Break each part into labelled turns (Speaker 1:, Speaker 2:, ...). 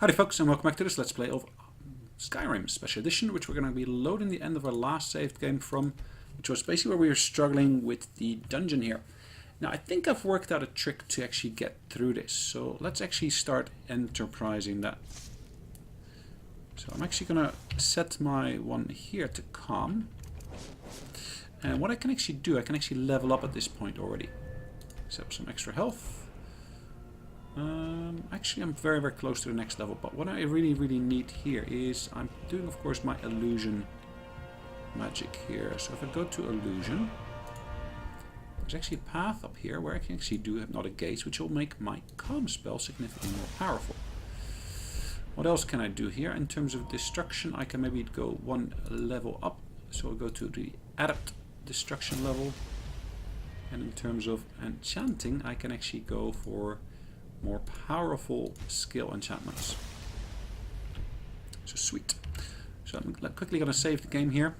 Speaker 1: Howdy folks, and welcome back to this Let's Play of Skyrim Special Edition, which we're going to be loading the end of our last saved game from, which was basically where we were struggling with the dungeon here. Now I think I've worked out a trick to actually get through this, so let's actually start enterprising that. So I'm actually going to set my one here to calm. And what I can actually do, I can actually level up at this point already. Set up some extra health. Actually, I'm very, very close to the next level, but what I really need here is I'm doing, of course, my illusion magic here. So if I go to illusion, there's actually a path up here where I can actually do Hypnotic Gaze, which will make my calm spell significantly more powerful. What else can I do here? In terms of destruction, I can maybe go one level up. So I'll go to the Adept destruction level. And in terms of enchanting, I can actually go for more powerful skill enchantments. So sweet. So I'm quickly going to save the game here.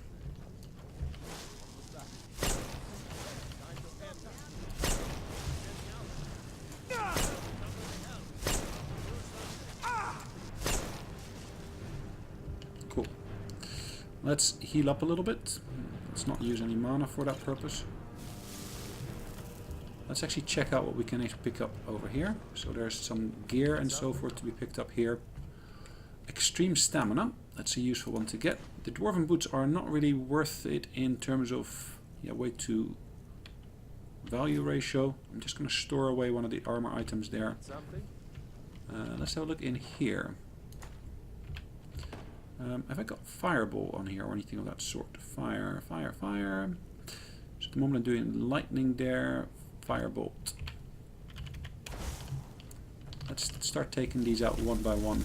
Speaker 1: Cool. Let's heal up a little bit. Let's not use any mana for that purpose. Let's actually check out what we can pick up over here. So there's some gear and so forth to be picked up here. Extreme stamina. That's a useful one to get. The dwarven boots are not really worth it in terms of weight to value ratio. I'm just going to store away one of the armor items there. Let's have a look in here. Have I got fireball on here or anything of that sort? Fire. So at the moment I'm doing lightning there. Firebolt. Let's start taking these out one by one.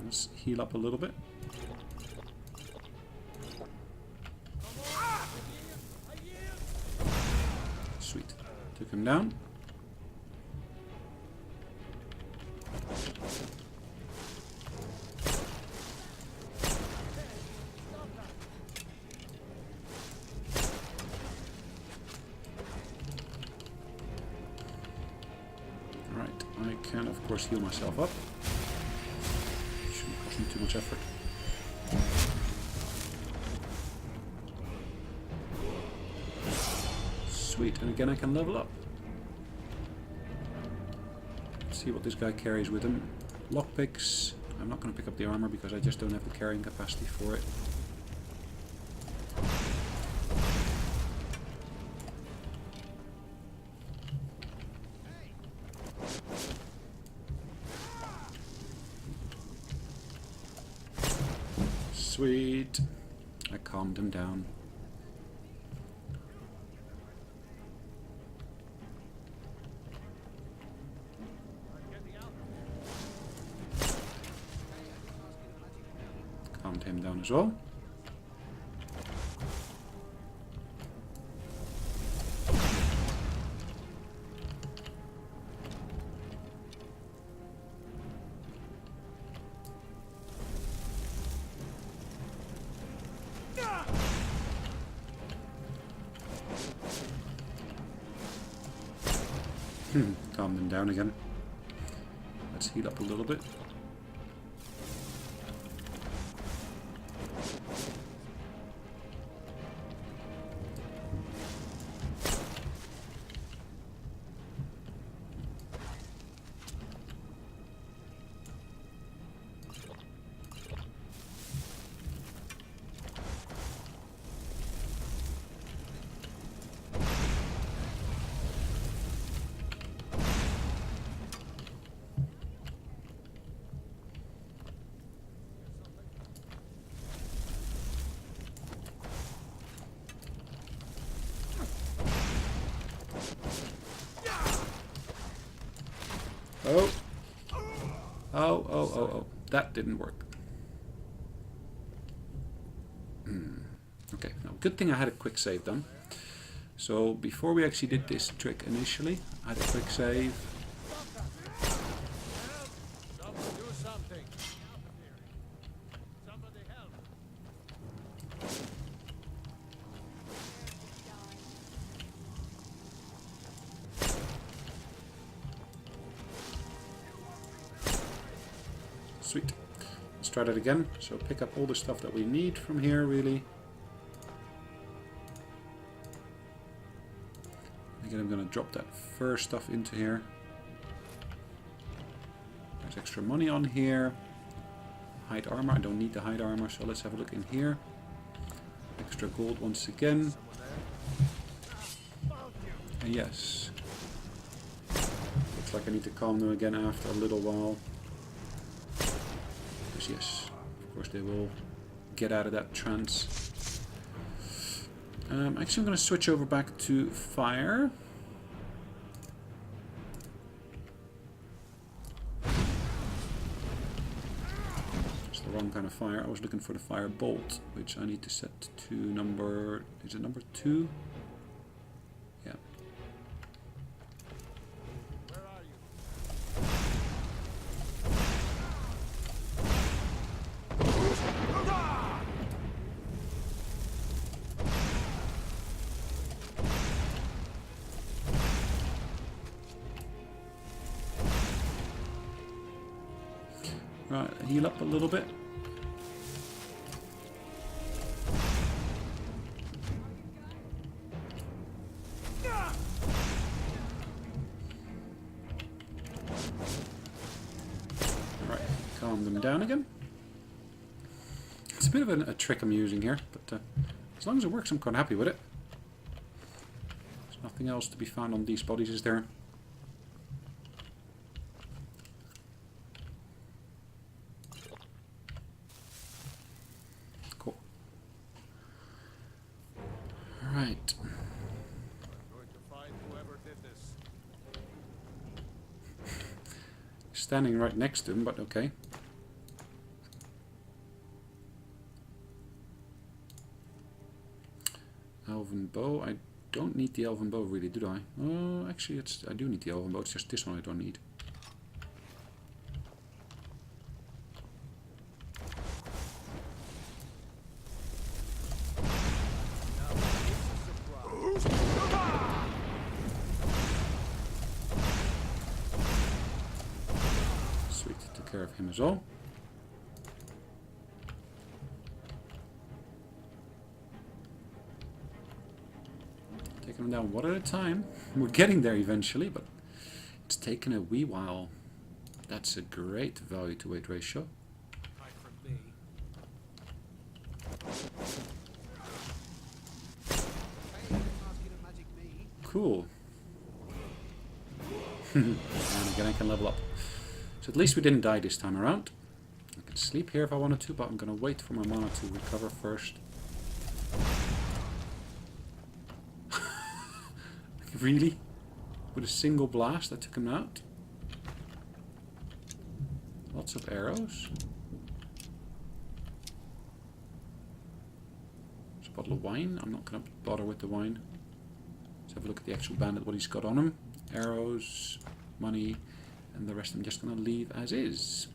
Speaker 1: Let's heal up a little bit. Sweet. Took him down. I can, of course, heal myself up. Shouldn't cost me too much effort. Sweet, and again I can level up. Let's see what this guy carries with him. Lockpicks. I'm not going to pick up the armor because I just don't have the carrying capacity for it. Sweet. I calmed him down. Calmed him down as well. Calm them down again. Let's heal up a little bit. Oh. That didn't work. Okay, now good thing I had a quick save done. So before we actually did this trick initially, I had a quick save. Sweet. Let's try that again. So pick up all the stuff that we need from here, really. Again, I'm going to drop that fur stuff into here. There's extra money on here. Hide armor. I don't need the hide armor, so let's have a look in here. Extra gold once again. And yes. Looks like I need to calm them again after a little while. Because yes, of course they will get out of that trance. Actually, I'm going to switch over back to fire. It's the wrong kind of fire. I was looking for the fire bolt, which I need to set to number... Is it number 2? Yeah. Right, heal up a little bit. Alright, calm them down again. It's a bit of a trick I'm using here, but as long as it works, I'm quite happy with it. There's nothing else to be found on these bodies, is there? Right. Standing right next to him, but okay. Elven bow. I don't need the elven bow, really, do I? Oh, actually, I do need the elven bow. It's just this one I don't need. Of him as well. Taking him down one at a time. We're getting there eventually, but it's taken a wee while. That's a great value to weight ratio. Cool. And again I can level up. So at least we didn't die this time around. I can sleep here if I wanted to, but I'm going to wait for my mana to recover first. Really? With a single blast that took him out? Lots of arrows. There's a bottle of wine. I'm not going to bother with the wine. Let's have a look at the actual bandit, what he's got on him. Arrows, money. And the rest I'm just going to leave as is.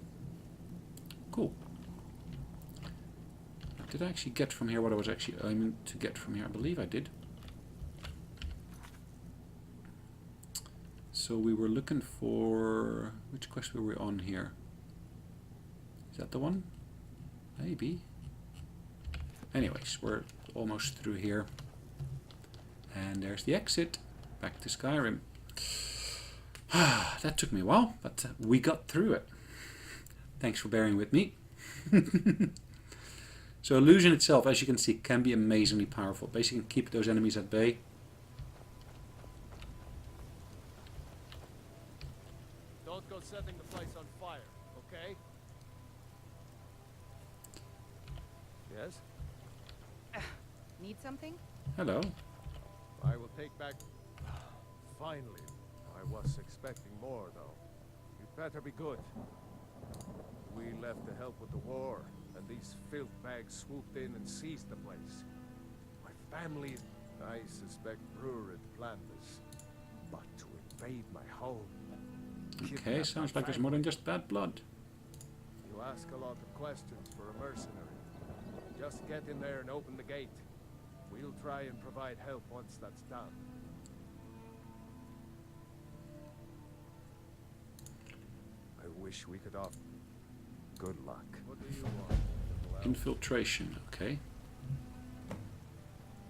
Speaker 1: Cool. Did I actually get from here what I was actually aiming to get from here? I believe I did. So we were looking for... Which quest were we on here? Is that the one? Maybe. Anyways, we're almost through here. And there's the exit. Back to Skyrim. That took me a while, but we got through it. Thanks for bearing with me. So illusion itself, as you can see, can be amazingly powerful. Basically, you can keep those enemies at bay.
Speaker 2: Don't go setting the place on fire, okay? Yes?
Speaker 3: Need something?
Speaker 1: Hello.
Speaker 2: I will take back... Finally. I was expecting more, though. You'd better be good. We left to help with the war, and these filth bags swooped in and seized the place. My family... I suspect Brewer had planned this. But to invade my home...
Speaker 1: Okay, sounds like there's more than just bad blood.
Speaker 2: You ask a lot of questions for a mercenary. Just get in there and open the gate. We'll try and provide help once that's done. I wish we could Good luck. What do you want, little elf?
Speaker 1: Infiltration, okay.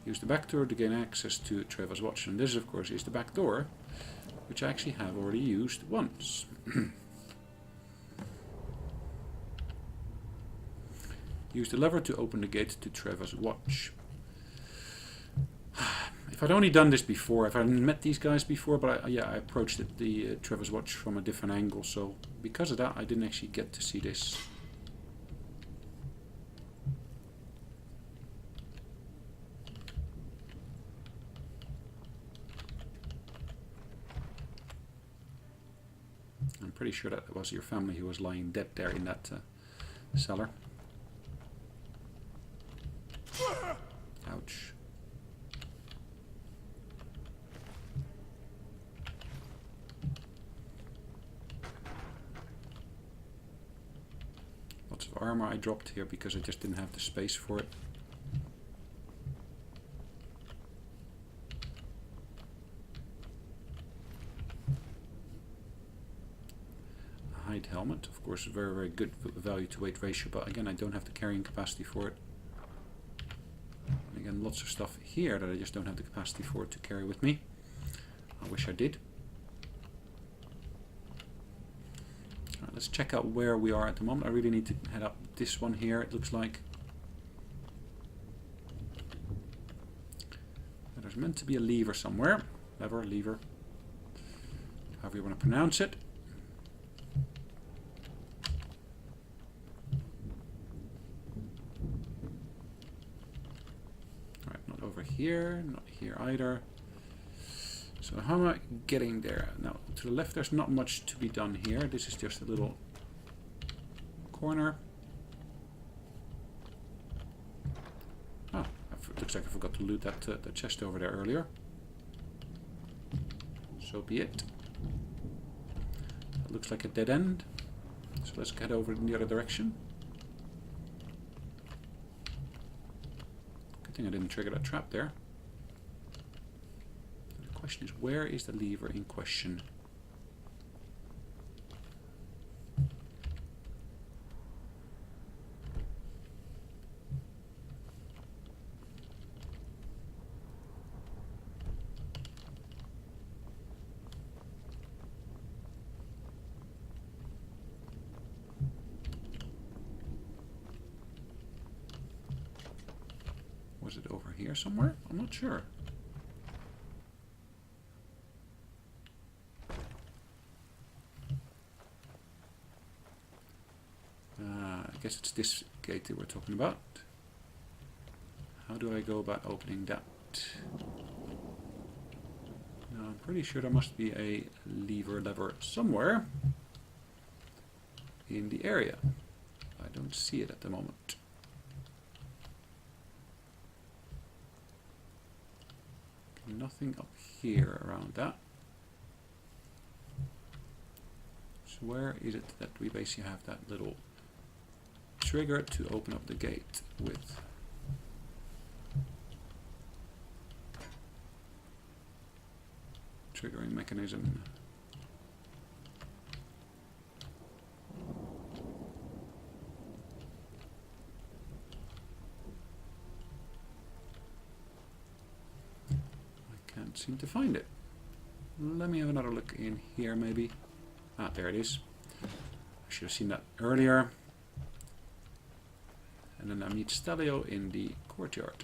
Speaker 1: Use the back door to gain access to Treva's watch. And this, of course, is the back door, which I actually have already used once. Use the lever to open the gate to Treva's watch. If I'd only done this before, if I'd met these guys before, but I approached the Treva's watch from a different angle, so because of that I didn't actually get to see this. I'm pretty sure that was your family who was lying dead there in that cellar. Ouch. Lots of armor I dropped here because I just didn't have the space for it. A hide helmet, of course, very, very good value to weight ratio, but again, I don't have the carrying capacity for it. And again, lots of stuff here that I just don't have the capacity for to carry with me. I wish I did. Alright, let's check out where we are at the moment. I really need to head up this one here, it looks like. There's meant to be a lever somewhere. Lever. However you want to pronounce it. Alright, not over here, not here either. So how am I getting there? Now, to the left there's not much to be done here. This is just a little corner. Oh, looks like I forgot to loot that the chest over there earlier. So be it. That looks like a dead end. So let's get over in the other direction. Good thing I didn't trigger that trap there. The question is, where is the lever in question? Was it over here somewhere? I'm not sure. I guess it's this gate that we're talking about. How do I go about opening that? Now, I'm pretty sure there must be a lever somewhere in the area. I don't see it at the moment. Nothing up here around that. So where is it that we basically have that little trigger to open up the gate with? Triggering mechanism. Can't seem to find it. Let me have another look in here maybe. Ah, there it is. I should have seen that earlier. And then I meet Stelio in the courtyard.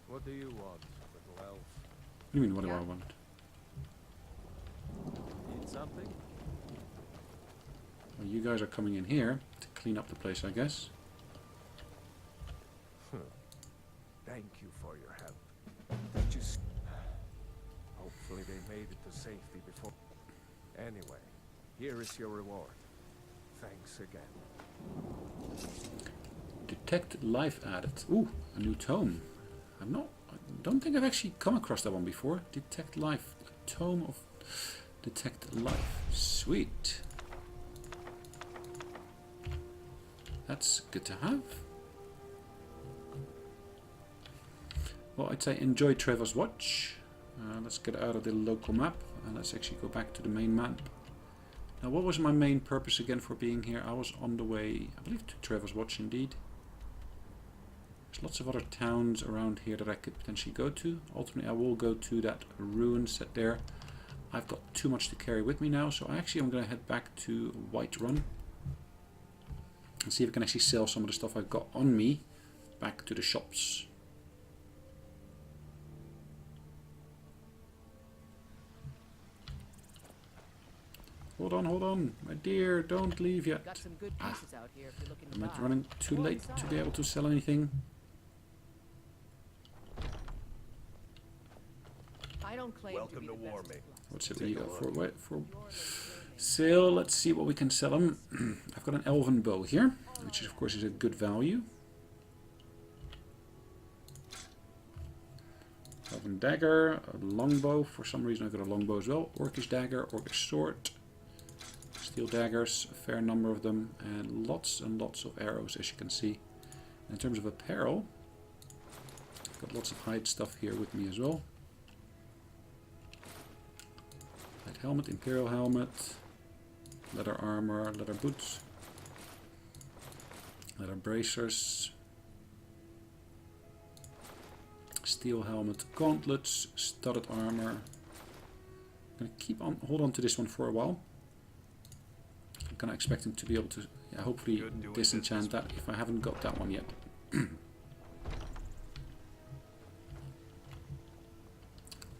Speaker 2: What do you want, little elf?
Speaker 1: What do you mean, what do I want?
Speaker 2: Need something?
Speaker 1: Well, you guys are coming in here to clean up the place, I guess.
Speaker 2: Thank you for your help. Did you hopefully they made it to safety before. Anyway, here is your reward. Thanks again.
Speaker 1: Detect life added. Ooh, a new tome. I don't think I've actually come across that one before. Detect life. A tome of detect life. Sweet. That's good to have. Well, I'd say enjoy Treva's watch. Let's get out of the local map and let's actually go back to the main map. Now, what was my main purpose again for being here? I was on the way, I believe, to Trevor's Watch indeed. There's lots of other towns around here that I could potentially go to. Ultimately, I will go to that ruin set there. I've got too much to carry with me now, so actually I'm going to head back to Whiterun and see if I can actually sell some of the stuff I've got on me back to the shops. Hold on, my dear, don't leave yet.
Speaker 3: Got some good pieces out here if you're looking to
Speaker 1: Am I
Speaker 3: buy.
Speaker 1: running too late to be able to sell anything?
Speaker 3: I don't claim
Speaker 2: Welcome
Speaker 3: to be
Speaker 2: to
Speaker 3: the
Speaker 2: war,
Speaker 3: best
Speaker 2: mate.
Speaker 3: at bluff.
Speaker 1: What's it we got for what? For sale, let's see what we can sell them. I've got an elven bow here, which is, of course is a good value. Elven dagger, a longbow. For some reason I've got a longbow as well. Orcish dagger, orcish sword. Steel daggers, a fair number of them, and lots of arrows, as you can see. In terms of apparel, I've got lots of hide stuff here with me as well. Hide helmet, imperial helmet, leather armor, leather boots, leather bracers, steel helmet, gauntlets, studded armor. I'm gonna hold on to this one for a while. I'm kind of expecting to be able to, hopefully disenchant that if I haven't got that one yet.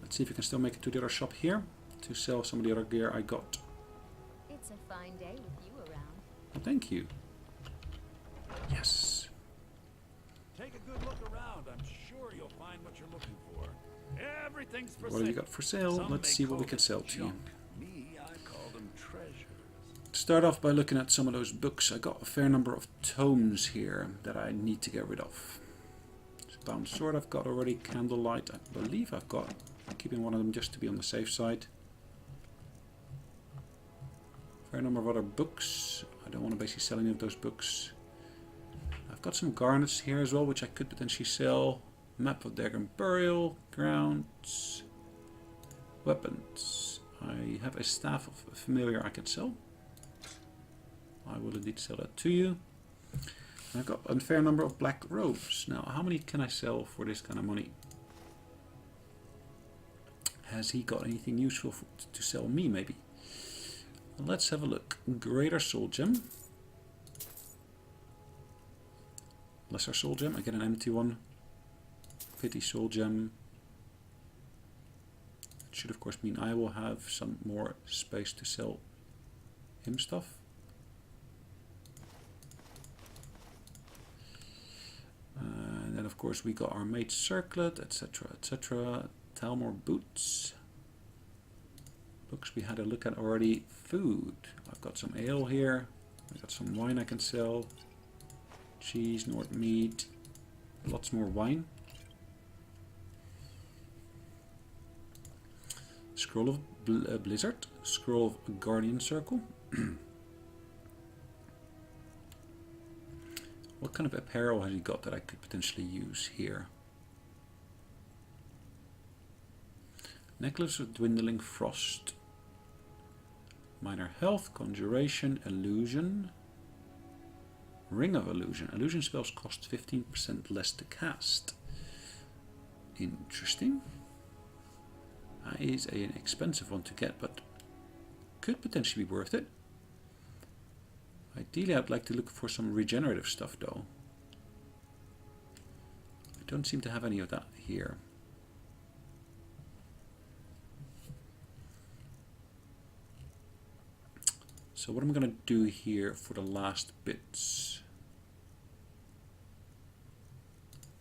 Speaker 1: Let's see if we can still make it to the other shop here to sell some of the other gear I got.
Speaker 4: It's a fine day with you around.
Speaker 1: Well, thank you. Yes.
Speaker 5: Take a good look around. I'm sure you'll find what you're looking for. Everything's for sale.
Speaker 1: What have you got for sale?
Speaker 5: Some
Speaker 1: Let's
Speaker 5: may
Speaker 1: see what we
Speaker 5: call
Speaker 1: can
Speaker 5: it
Speaker 1: sell to you.
Speaker 5: junk. Me, I call them treasures.
Speaker 1: Start off by looking at some of those books. I got a fair number of tomes here that I need to get rid of. Bound sword I've got already. Candlelight I believe I've got. I'm keeping one of them just to be on the safe side. Fair number of other books. I don't want to basically sell any of those books. I've got some garnets here as well, which I could potentially sell. Map of Dagon Burial, grounds, weapons. I have a staff of familiar I can sell. I will indeed sell that to you. And I've got a fair number of black robes. Now, how many can I sell for this kind of money? Has he got anything useful to sell me, maybe? Let's have a look. Greater Soul Gem. Lesser Soul Gem. I get an empty one. Pity Soul Gem. It should of course mean I will have some more space to sell him stuff. And then of course we got our Mage Circlet, etc, etc. Talmor Boots. Books we had a look at already. Food. I've got some ale here. I've got some wine I can sell. Cheese, Nord meat. Lots more wine. Scroll of Blizzard. Scroll of Guardian Circle. What kind of apparel has he got that I could potentially use here? Necklace of Dwindling Frost. Minor Health, Conjuration, Illusion. Ring of Illusion. Illusion spells cost 15% less to cast. Interesting. That is an expensive one to get, but could potentially be worth it. Ideally, I'd like to look for some regenerative stuff, though. I don't seem to have any of that here. So what I'm going to do here for the last bits.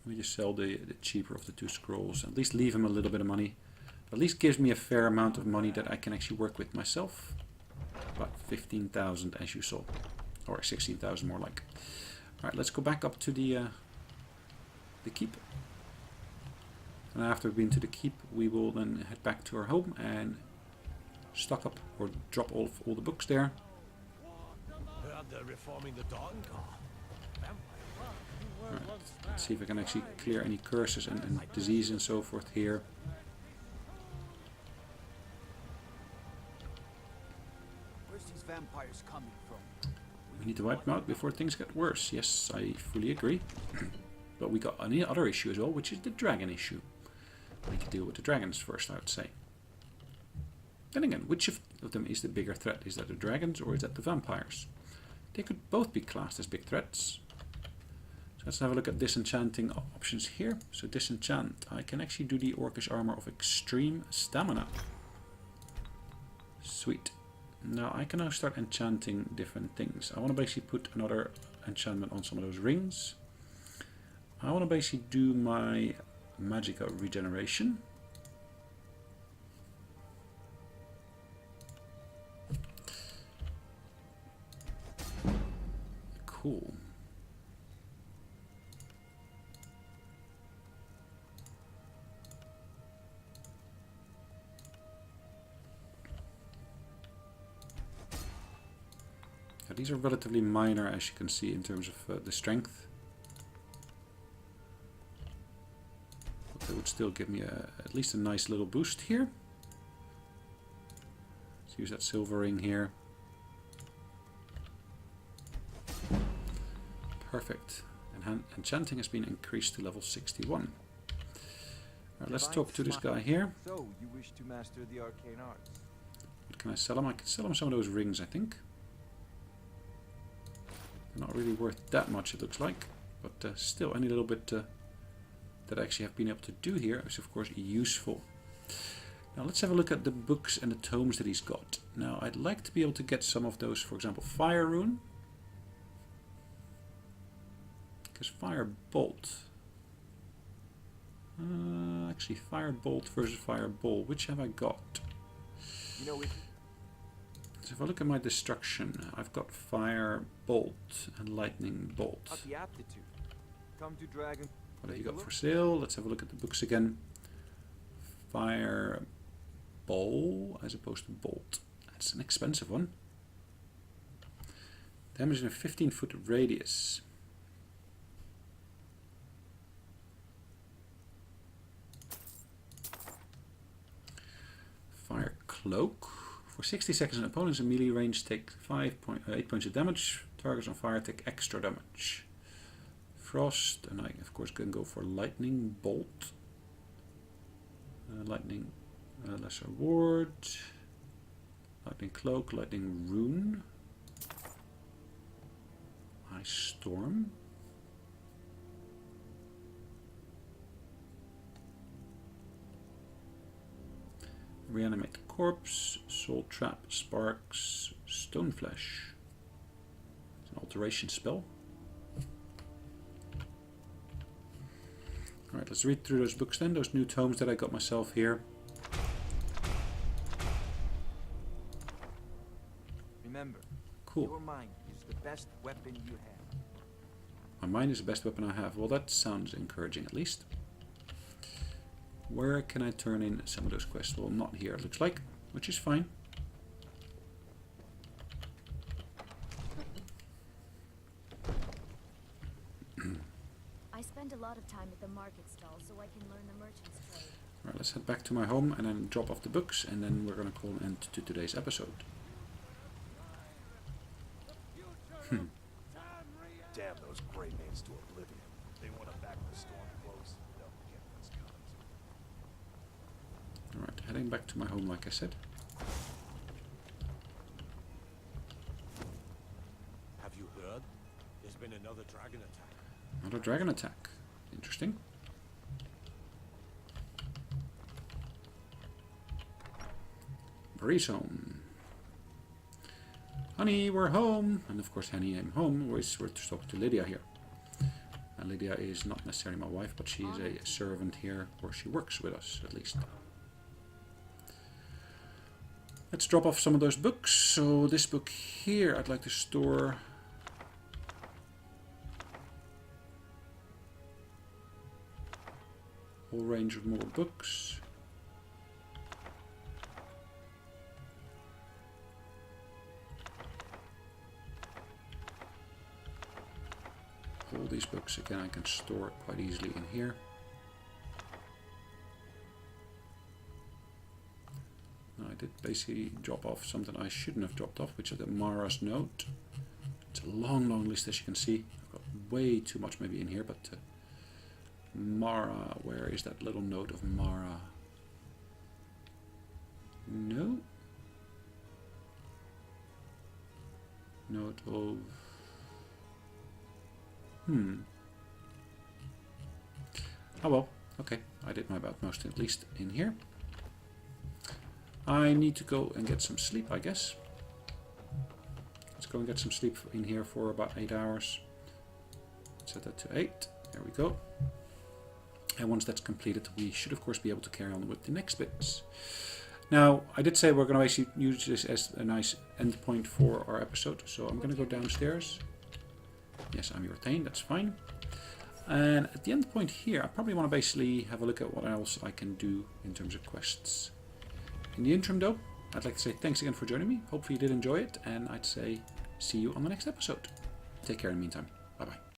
Speaker 1: Let me just sell the cheaper of the two scrolls. At least leave him a little bit of money. At least gives me a fair amount of money that I can actually work with myself. About 15,000 as you saw. Or 16,000 more like. Alright, let's go back up to the keep. And after we've been to the keep, we will then head back to our home and stock up or drop all the books there. Right, let's see if I can actually clear any curses and disease and so forth here.
Speaker 2: Where's these
Speaker 6: vampires coming from?
Speaker 1: We need to wipe them out before things get worse. Yes, I fully agree. But we got another issue as well, which is the dragon issue. We need to deal with the dragons first, I would say. Then again, which of them is the bigger threat? Is that the dragons or is that the vampires? They could both be classed as big threats. So let's have a look at disenchanting options here. So disenchant. I can actually do the orcish armor of extreme stamina. Sweet. Now I can now start enchanting different things. I want to basically put another enchantment on some of those rings. I want to basically do my magica regeneration. Cool. Now, these are relatively minor, as you can see, in terms of the strength. But they would still give me at least a nice little boost here. Let's use that silver ring here. Perfect. Enchanting has been increased to level 61. Alright, let's talk to this guy here.
Speaker 6: So, you wish to master the arcane arts?
Speaker 1: What can I sell him? I can sell him some of those rings, I think. They're not really worth that much, it looks like. But still, any little bit that I actually have been able to do here is, of course, useful. Now, let's have a look at the books and the tomes that he's got. Now, I'd like to be able to get some of those, for example, Fire Rune. Because Fire Bolt. Actually, Fire Bolt versus Fire Ball. Which have I got?
Speaker 6: You know,
Speaker 1: So if I look at my destruction, I've got Fire Bolt and Lightning Bolt.
Speaker 6: at the aptitude. Come to Dragon.
Speaker 1: What have you got for sale? Let's have a look at the books again. Fire Ball as opposed to Bolt. That's an expensive one. Damage in a 15-foot radius. Fire Cloak. For 60 seconds, an opponent's in melee range take 8 points of damage. Targets on fire take extra damage. Frost, and I of course can go for Lightning Bolt. Lightning Lesser Ward. Lightning Cloak, Lightning Rune. Ice Storm. Reanimate the Corpse, Soul Trap, Sparks, Stone Flesh. It's an alteration spell. Alright, let's read through those books then, those new tomes that I got myself here.
Speaker 6: Remember,
Speaker 1: Cool.
Speaker 6: your mind is the best weapon you have.
Speaker 1: My mind is the best weapon I have. Well, that sounds encouraging at least. Where can I turn in some of those quests? Well, not here, it looks like, which is fine.
Speaker 4: I spend a lot of time at the market stall so I can learn the merchant's trade.
Speaker 1: Alright, let's head back to my home and then drop off the books, and then we're going to call an end to today's episode.
Speaker 2: Damn those gray maids to oblivion. They want to back the storm close. They'll get what's coming to them.
Speaker 1: Alright, heading back to my home like I said.
Speaker 5: Have you heard? There's been another dragon attack.
Speaker 1: Another dragon attack. Interesting. Breeze home. Honey, we're home. And of course, honey, I'm home. We're to talk to Lydia here. And Lydia is not necessarily my wife, but she is a servant here, or she works with us at least. Let's drop off some of those books. So this book here, I'd like to store. Whole range of more books. All these books again I can store quite easily in here. Now I did basically drop off something I shouldn't have dropped off, which is the Mara's note. It's a long, long list, as you can see. I've got way too much maybe in here, but Mara, where is that little note of Mara? No. Note of... Oh well, okay. I did my utmost, at least in here. I need to go and get some sleep, I guess. Let's go and get some sleep in here for about 8 hours. Set that to 8. There we go. And once that's completed, we should of course be able to carry on with the next bits. Now, I did say we're going to actually use this as a nice end point for our episode. So I'm going to go downstairs. Yes, I'm retained, that's fine. And at the end point here, I probably want to basically have a look at what else I can do in terms of quests. In the interim though, I'd like to say thanks again for joining me. Hopefully you did enjoy it, and I'd say see you on the next episode. Take care in the meantime. Bye bye.